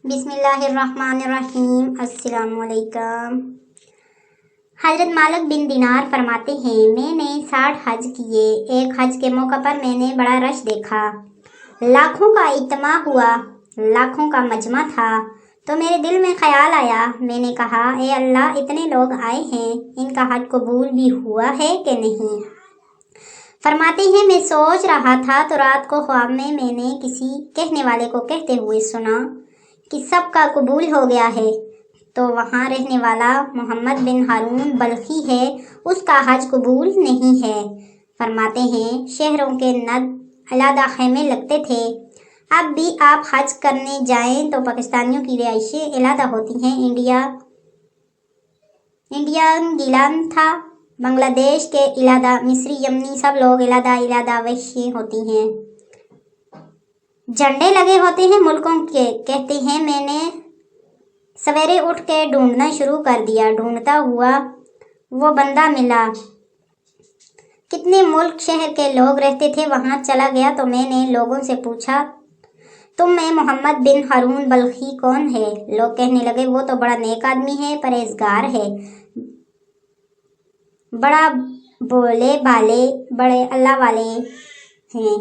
बिस्मिल्लाहिर्रहमानिर्रहीम। अस्सलाम वालेकुम। हज़रत मालिक बिन दिनार फरमाते हैं, मैंने 60 हज किए। एक हज के मौका पर मैंने बड़ा रश देखा, लाखों का इज्तिमा हुआ, लाखों का मजमा था। तो मेरे दिल में ख्याल आया, मैंने कहा, ए अल्लाह, इतने लोग आए हैं, इनका हज कबूल भी हुआ है कि नहीं? फरमाते हैं, मैं सोच रहा था तो रात को ख्वाब में मैंने किसी कहने वाले को कहते हुए सुना कि सबका कबूल हो गया है। तो वहाँ रहने वाला मोहम्मद बिन हारून बल्खी है, उसका हज कबूल नहीं है। फरमाते हैं, शहरों के नद अलग खेमे लगते थे। अब भी आप हज करने जाएं तो पाकिस्तानियों की रिहाइशें अलग होती हैं। इंडियन गिलान था, बांग्लादेश के इलादा, मिस्री, यमनी, सब लोग इलादा वही होती हैं। झंडे लगे होते हैं मुल्कों के। कहते हैं, मैंने सवेरे उठ के ढूंढना शुरू कर दिया। ढूंढता हुआ वो बंदा मिला। कितने मुल्क शहर के लोग रहते थे, वहां चला गया तो मैंने लोगों से पूछा, तुम में मोहम्मद बिन हारून बल्खी कौन है? लोग कहने लगे, वो तो बड़ा नेक आदमी है, परहेजगार है, बड़ा बोले भाले, बड़े अल्लाह वाले हैं।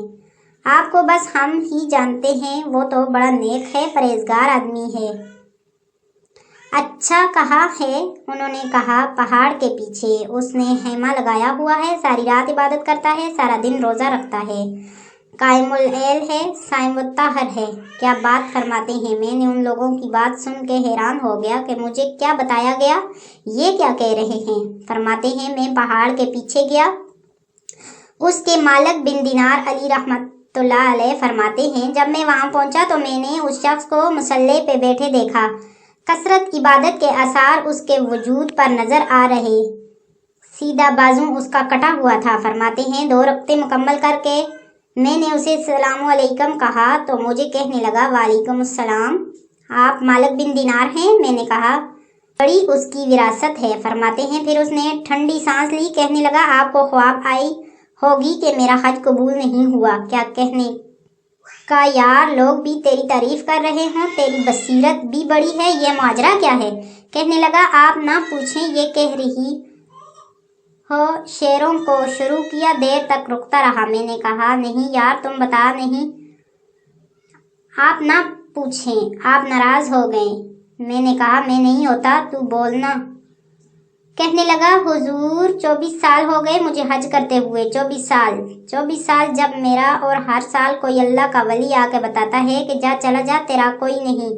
आपको बस हम ही जानते हैं, वो तो बड़ा नेक है, परहेजगार आदमी है। अच्छा, कहाँ है? उन्होंने कहा, पहाड़ के पीछे। उसने हेमा लगाया हुआ है, सारी रात इबादत करता है, सारा दिन रोज़ा रखता है, कायमुल ऐल है, साइमुत ताहर है। क्या बात फरमाते हैं। मैंने उन लोगों की बात सुन के हैरान हो गया कि मुझे क्या बताया गया, ये क्या कह रहे हैं। फरमाते हैं, मैं पहाड़ के पीछे गया। उसके मालिक बिन दिनार अली रहमतुल्लाह अलैह फरमाते हैं, जब मैं वहां पहुंचा तो मैंने उस शख्स को मुसल्ले पे बैठे देखा। कसरत इबादत के आसार उसके वजूद पर नजर आ रहे। सीधा बाजू उसका कटा हुआ था। फरमाते हैं, 2 रक्ते मुकम्मल करके मैंने उसे सलाम अलैकुम कहा तो मुझे कहने लगा, वालेकुम अस्सलाम, आप मालिक बिन दिनार हैं? मैंने कहा, बड़ी उसकी विरासत है। फरमाते हैं, फिर उसने ठंडी सांस ली, कहने लगा, आपको ख्वाब आई होगी कि मेरा हज कबूल नहीं हुआ। क्या कहने का यार, लोग भी तेरी तारीफ कर रहे हों, तेरी बसीरत भी बड़ी है, ये माजरा क्या है? कहने लगा, आप ना पूछें, ये कह रही हो शेरों को शुरू किया, देर तक रुकता रहा। मैंने कहा, नहीं यार, तुम बता। नहीं, आप ना पूछें, आप नाराज हो गए। मैंने कहा, मैं नहीं होता, तू बोलना। कहने लगा, हुजूर, 24 साल हो गए मुझे हज करते हुए। 24 साल। जब मेरा और हर साल कोई अल्लाह का वली आके बताता है कि जा चला जा, तेरा कोई नहीं।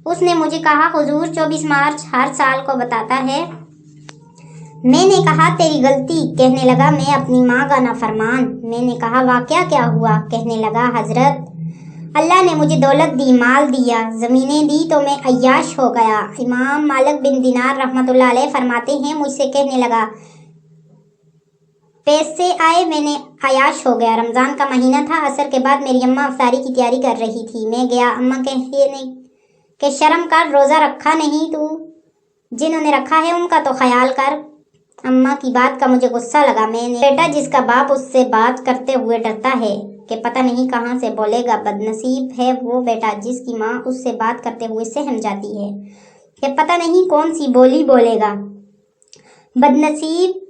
उसने मुझे कहा, हुजूर, 24 मार्च हर साल को बताता है। मैंने कहा, तेरी गलती। कहने लगा, मैं अपनी माँ का नाफरमान। मैंने कहा, वाकया क्या हुआ? कहने लगा, हजरत, अल्लाह ने मुझे दौलत दी, माल दिया, ज़मीनें दी तो मैं अय्याश हो गया। इमाम मालिक बिन दिनार रहमतुल्लाह अलैह फरमाते हैं, मुझसे कहने लगा, पैसे आए, मैंने अय्याश हो गया। रमज़ान का महीना था, असर के बाद मेरी अम्मा अफ्तारी की तैयारी कर रही थी। मैं गया। अम्मा कहने के शर्म कर, रोज़ा रखा नहीं तू? जिन्होंने रखा है उनका तो ख्याल कर। अम्मा की बात का मुझे गुस्सा लगा। मैंने, बेटा, जिसका बाप उससे बात करते हुए डरता है कि पता नहीं कहाँ से बोलेगा, बदनसीब है वो बेटा जिसकी माँ उससे बात करते हुए सहम जाती है कि पता नहीं कौन सी बोली बोलेगा। बदनसीब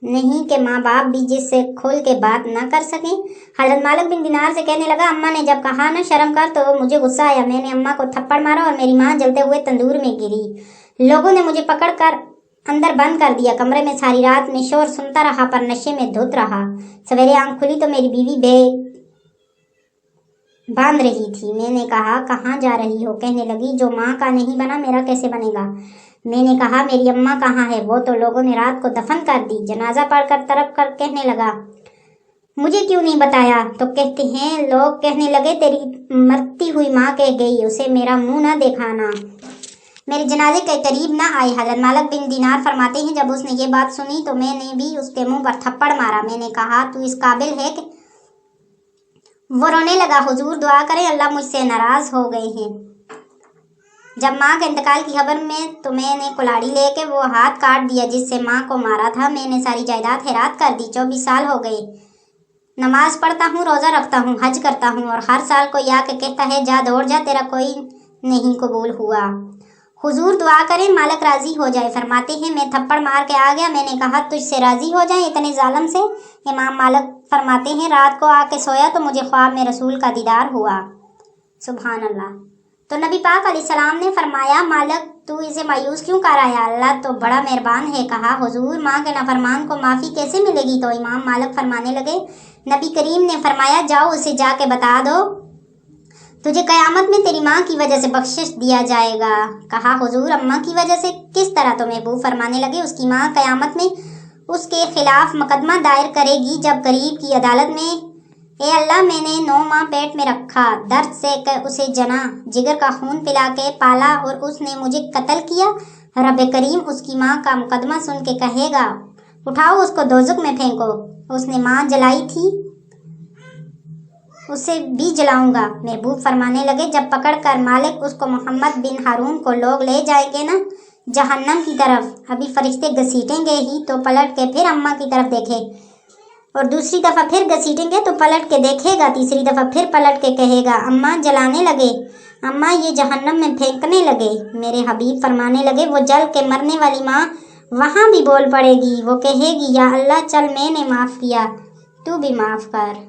नहीं कि माँ बाप भी जिससे खोल के बात ना कर सकें। हज़रत मालिक बिन दिनार से कहने लगा, अम्मा ने जब कहा ना शर्म कर, तो मुझे गुस्सा आया। मैंने अम्मा को थप्पड़ मारा और मेरी माँ जलते हुए तंदूर में गिरी। लोगों ने मुझे पकड़ कर अंदर बंद कर दिया। कमरे में सारी रात में शोर सुनता रहा, पर नशे में धुत रहा। सवेरे आंख खुली तो मेरी बीवी बांध रही थी। मैंने कहा, कहाँ जा रही हो? कहने लगी, जो माँ का नहीं बना मेरा कैसे बनेगा? मैंने कहा, मेरी अम्मा कहाँ है? वो तो लोगों ने रात को दफन कर दी। जनाजा पढ़कर तरफ कर कहने लगा, मुझे क्यों नहीं बताया? तो कहते हैं, लोग कहने लगे, तेरी मरती हुई माँ कह गई, उसे मेरा मुंह ना दिखाना, मेरे जनाजे के करीब ना आए। हज़रत मालिक बिन दिनार फरमाते हैं, जब उसने ये बात सुनी तो मैंने भी उसके मुंह पर थप्पड़ मारा। मैंने कहा, तू इस काबिल है कि? वो रोने लगा, हुजूर, दुआ करें, अल्लाह मुझसे नाराज हो गए हैं। जब माँ के इंतकाल की खबर में तो मैंने कुल्हाड़ी लेके वो हाथ काट दिया जिससे माँ को मारा था। मैंने सारी जायदाद खैरात कर दी। 24 साल हो गए, नमाज पढ़ता हूँ, रोज़ा रखता हूँ, हज करता हूँ, और हर साल कोई आके कहता है, जा दौड़ जा, तेरा कोई نہیں قبول ہوا۔ حضور دعا کریں مالک راضی ہو جائے۔ فرماتے ہیں میں تھپڑ مار کے آ گیا، میں نے کہا تجھ سے راضی ہو جائیں اتنے ظالم سے؟ امام مالک فرماتے ہیں رات کو آ کے سویا تو مجھے خواب میں رسول کا دیدار ہوا۔ سبحان اللہ۔ تو نبی پاک علیہ السلام نے فرمایا مالک تو اسے مایوس کیوں کر آیا؟ اللہ تو بڑا مہربان ہے۔ کہا حضور ماں کے نافرمان کو معافی کیسے ملے گی؟ تو امام مالک فرمانے لگے نبی کریم نے فرمایا جاؤ اسے جا کے بتا دو تجھے قیامت میں تیری ماں کی وجہ سے بخشش دیا جائے گا۔ کہا حضور اماں کی وجہ سے کس طرح؟ تو محبوب فرمانے لگے اس کی ماں قیامت میں اس کے خلاف مقدمہ دائر کرے گی جب قریب کی عدالت میں اے اللہ میں نے 9 ماہ پیٹ میں رکھا، درد سے اسے جنا، جگر کا خون پلا کے پالا اور اس نے مجھے قتل کیا۔ رب کریم اس کی ماں کا مقدمہ سن کے کہے گا اٹھاؤ اس کو دوزخ میں پھینکو، اس نے ماں جلائی تھی اسے بھی جلاؤں گا۔ محبوب فرمانے لگے جب پکڑ کر مالک اس کو محمد بن ہارون کو لوگ لے جائیں گے نا جہنم کی طرف، ابھی فرشتے گھسیٹیں گے ہی تو پلٹ کے پھر اماں کی طرف دیکھے اور دوسری دفعہ پھر گھسیٹیں گے تو پلٹ کے دیکھے گا، تیسری دفعہ پھر پلٹ کے کہے گا اماں جلانے لگے، اماں یہ جہنم میں پھینکنے لگے۔ میرے حبیب فرمانے لگے وہ جل کے مرنے والی ماں وہاں بھی بول پڑے گی، وہ کہے گی یا اللہ چل میں نے معاف کیا تو بھی معاف کر۔